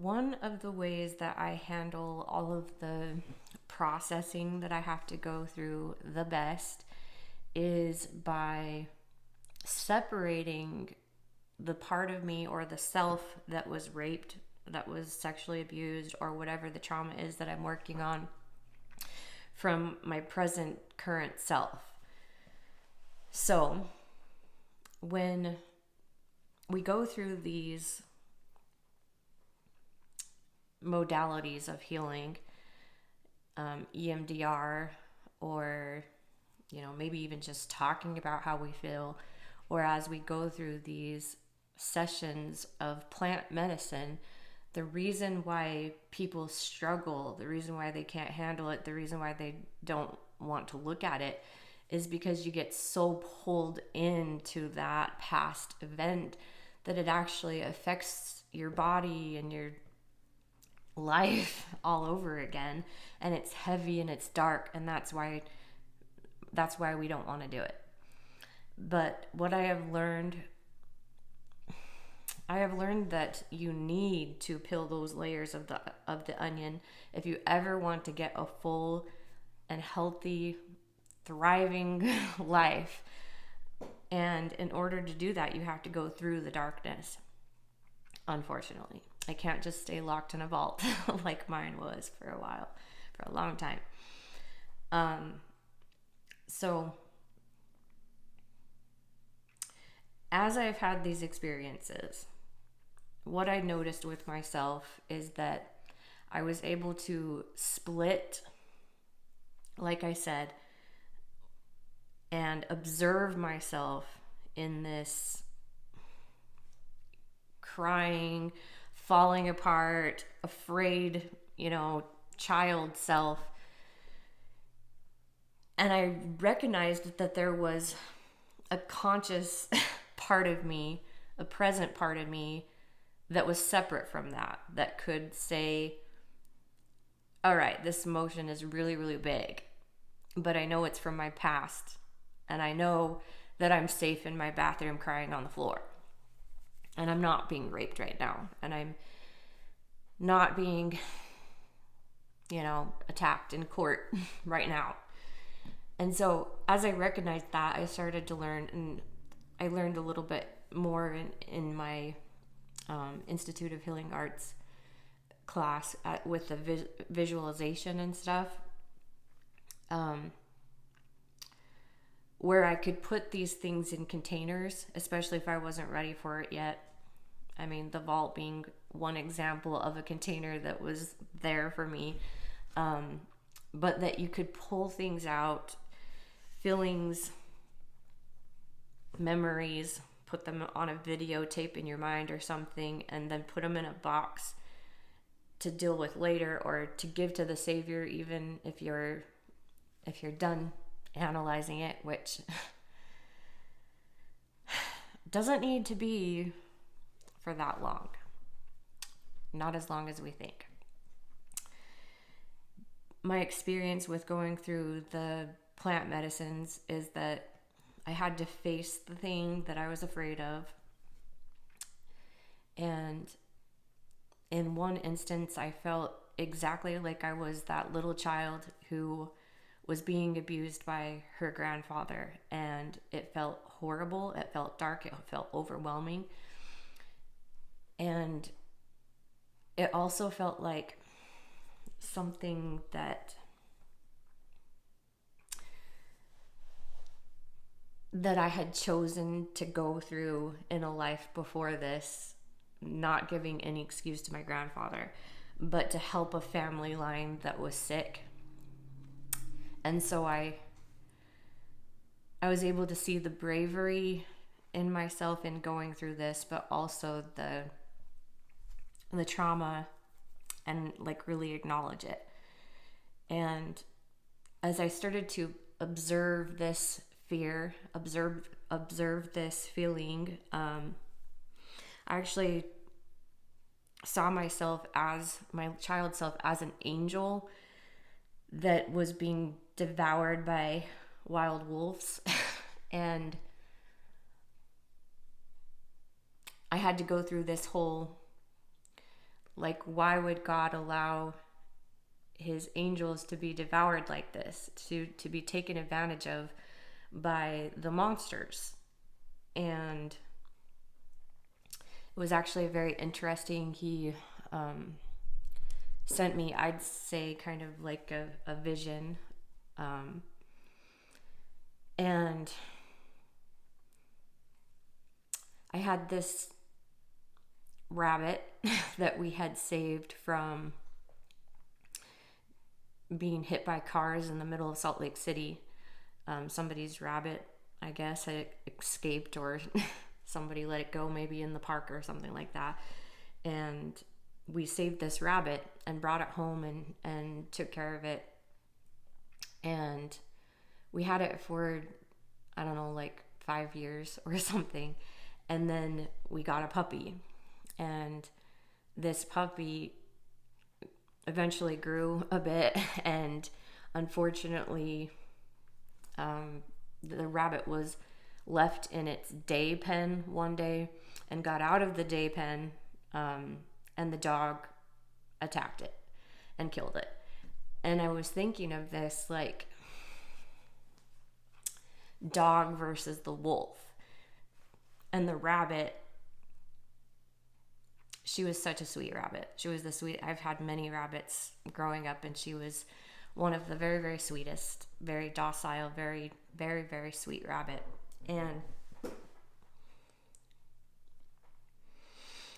one of the ways that I handle all of the processing that I have to go through the best is by separating the part of me or the self that was raped, that was sexually abused, or whatever the trauma is that I'm working on, from my present current self. So when we go through these modalities of healing, EMDR, or maybe even just talking about how we feel, or as we go through these sessions of plant medicine, the reason why people struggle, the reason why they can't handle it, the reason why they don't want to look at it, is because you get so pulled into that past event that it actually affects your body and your life all over again, and it's heavy and it's dark, and that's why we don't want to do it. But what I have learned that you need to peel those layers of the onion if you ever want to get a full and healthy, thriving life. And in order to do that, you have to go through the darkness. Unfortunately, I can't just stay locked in a vault like mine was for a long time. So as I've had these experiences, what I noticed with myself is that I was able to split, like I said, and observe myself in this crying, falling apart, afraid, child self. And I recognized that there was a conscious part of me, a present part of me, that was separate from that could say, all right, this emotion is really, really big, but I know it's from my past, and I know that I'm safe in my bathroom crying on the floor, and I'm not being raped right now, and I'm not being, attacked in court right now. And so as I recognized that, I started to learn, and I learned a little bit more in my Institute of Healing Arts class with the visualization and stuff, where I could put these things in containers, especially if I wasn't ready for it yet. I mean, the vault being one example of a container that was there for me, but that you could pull things out, feelings, memories, put them on a videotape in your mind or something, and then put them in a box to deal with later, or to give to the Savior, even if you're done analyzing it, which doesn't need to be for that long. Not as long as we think. My experience with going through the plant medicines is that I had to face the thing that I was afraid of. And in one instance, I felt exactly like I was that little child who was being abused by her grandfather. And it felt horrible. It felt dark. It felt overwhelming. And it also felt like something that I had chosen to go through in a life before this, not giving any excuse to my grandfather, but to help a family line that was sick. And so I was able to see the bravery in myself in going through this, but also the trauma, and really acknowledge it. And as I started to observe this fear, observe this feeling, I actually saw myself, as my child self, as an angel that was being devoured by wild wolves. And I had to go through this whole Like, why would God allow his angels to be devoured like this, to be taken advantage of by the monsters? And it was actually very interesting. He sent me, I'd say, kind of like a vision. And I had this rabbit that we had saved from being hit by cars in the middle of Salt Lake City. Somebody's rabbit, I guess, had escaped, or somebody let it go maybe in the park or something like that. And we saved this rabbit and brought it home and took care of it. And we had it for, I don't know, like 5 years or something. And then we got a puppy. And this puppy eventually grew a bit. And unfortunately, the rabbit was left in its day pen one day and got out of the day pen, and the dog attacked it and killed it. And I was thinking of this, like, dog versus the wolf. And the rabbit, she was such a sweet rabbit. She was the sweet. I've had many rabbits growing up, and she was one of the very, very sweetest, very docile, very, very, very sweet rabbit. And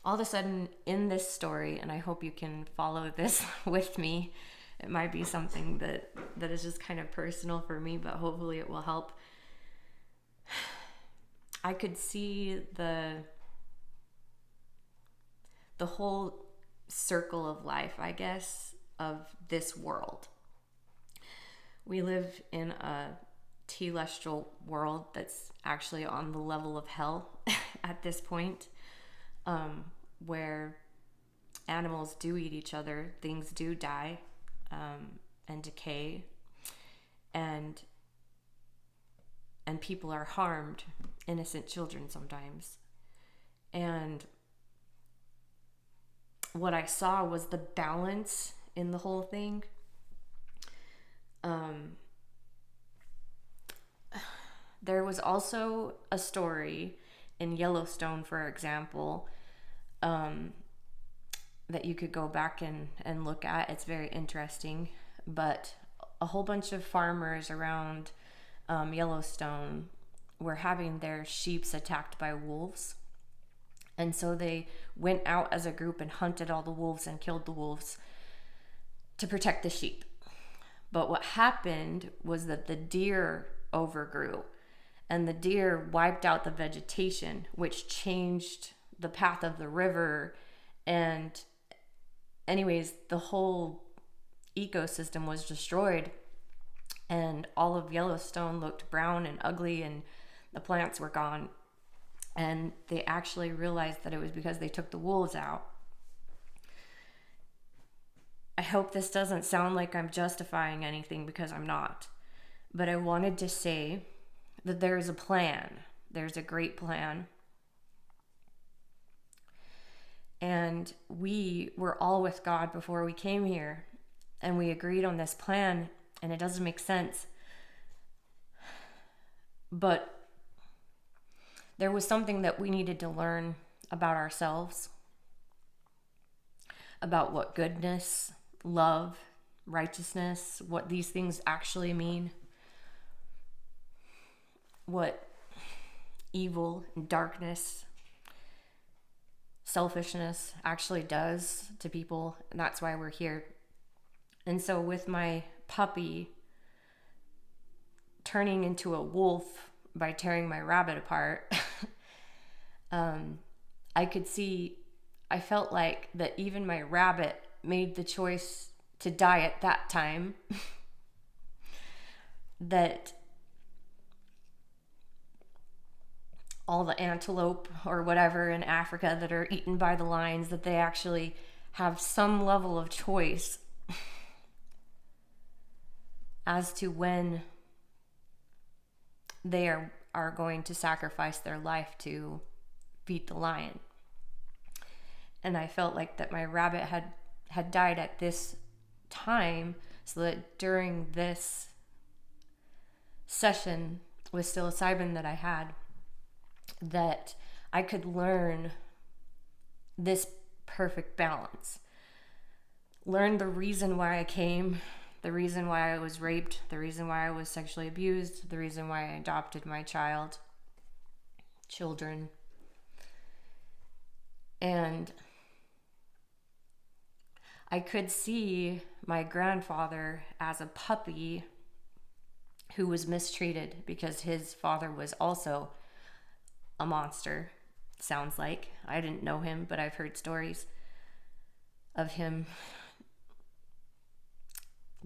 all of a sudden in this story, and I hope you can follow this with me, it might be something that is just kind of personal for me, but hopefully it will help. I could see the whole circle of life, I guess, of this world. We live in a celestial world that's actually on the level of hell at this point, where animals do eat each other, things do die and decay, and people are harmed, innocent children sometimes. And what I saw was the balance in the whole thing. There was also a story in Yellowstone, for example, that you could go back and look at. It's very interesting. But a whole bunch of farmers around Yellowstone were having their sheep attacked by wolves. And so they went out as a group and hunted all the wolves and killed the wolves to protect the sheep. But what happened was that the deer overgrew, and the deer wiped out the vegetation, which changed the path of the river. And anyways, the whole ecosystem was destroyed, and all of Yellowstone looked brown and ugly, and the plants were gone. And they actually realized that it was because they took the wolves out. I hope this doesn't sound like I'm justifying anything, because I'm not. But I wanted to say that there is a plan. There's a great plan. And we were all with God before we came here. And we agreed on this plan, and it doesn't make sense. But there was something that we needed to learn about ourselves, about what goodness, love, righteousness, what these things actually mean, what evil and darkness, selfishness actually does to people. And that's why we're here. And so with my puppy turning into a wolf by tearing my rabbit apart, I felt like that even my rabbit made the choice to die at that time. That all the antelope or whatever in Africa that are eaten by the lions, that they actually have some level of choice as to when they are going to sacrifice their life to beat the lion. and I felt like that my rabbit had died at this time, so that during this session with psilocybin that I had, that I could learn this perfect balance. Learn the reason why I came, the reason why I was raped, the reason why I was sexually abused, the reason why I adopted my children. And I could see my grandfather as a puppy who was mistreated because his father was also a monster, sounds like. I didn't know him, but I've heard stories of him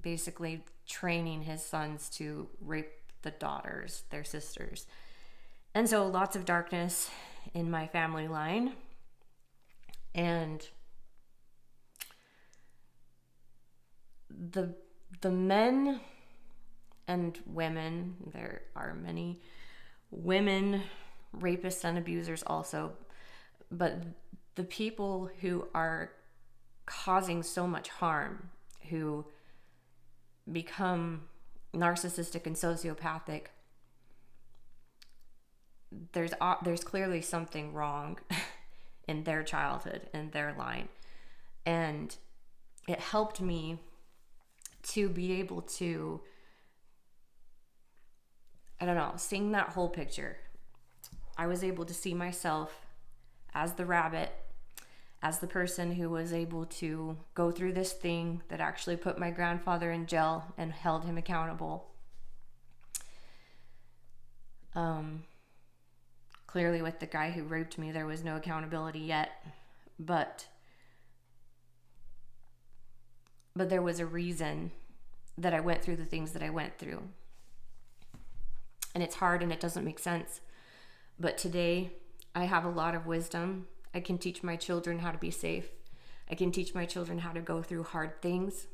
basically training his sons to rape the daughters, their sisters. And so lots of darkness in my family line. And the men and women, there are many women rapists and abusers also, but the people who are causing so much harm, who become narcissistic and sociopathic, there's clearly something wrong in their childhood, in their line. And it helped me to be able to, I don't know, seeing that whole picture. I was able to see myself as the rabbit, as the person who was able to go through this thing that actually put my grandfather in jail and held him accountable. Clearly with the guy who raped me, there was no accountability yet, but there was a reason that I went through the things that I went through. And it's hard and it doesn't make sense. But today I have a lot of wisdom. I can teach my children how to be safe. I can teach my children how to go through hard things.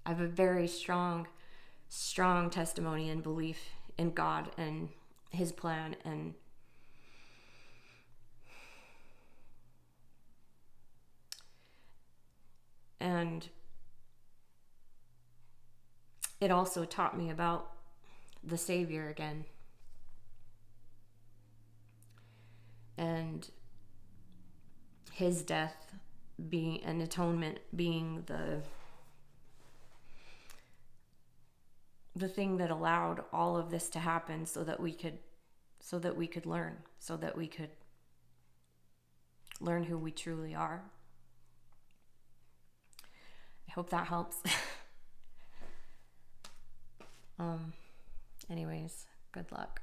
I have a very strong testimony and belief in God and his plan, and it also taught me about the Savior again. And his death being an atonement, being the thing that allowed all of this to happen, so that we could learn, so that we could learn who we truly are. I hope that helps. Anyways, good luck.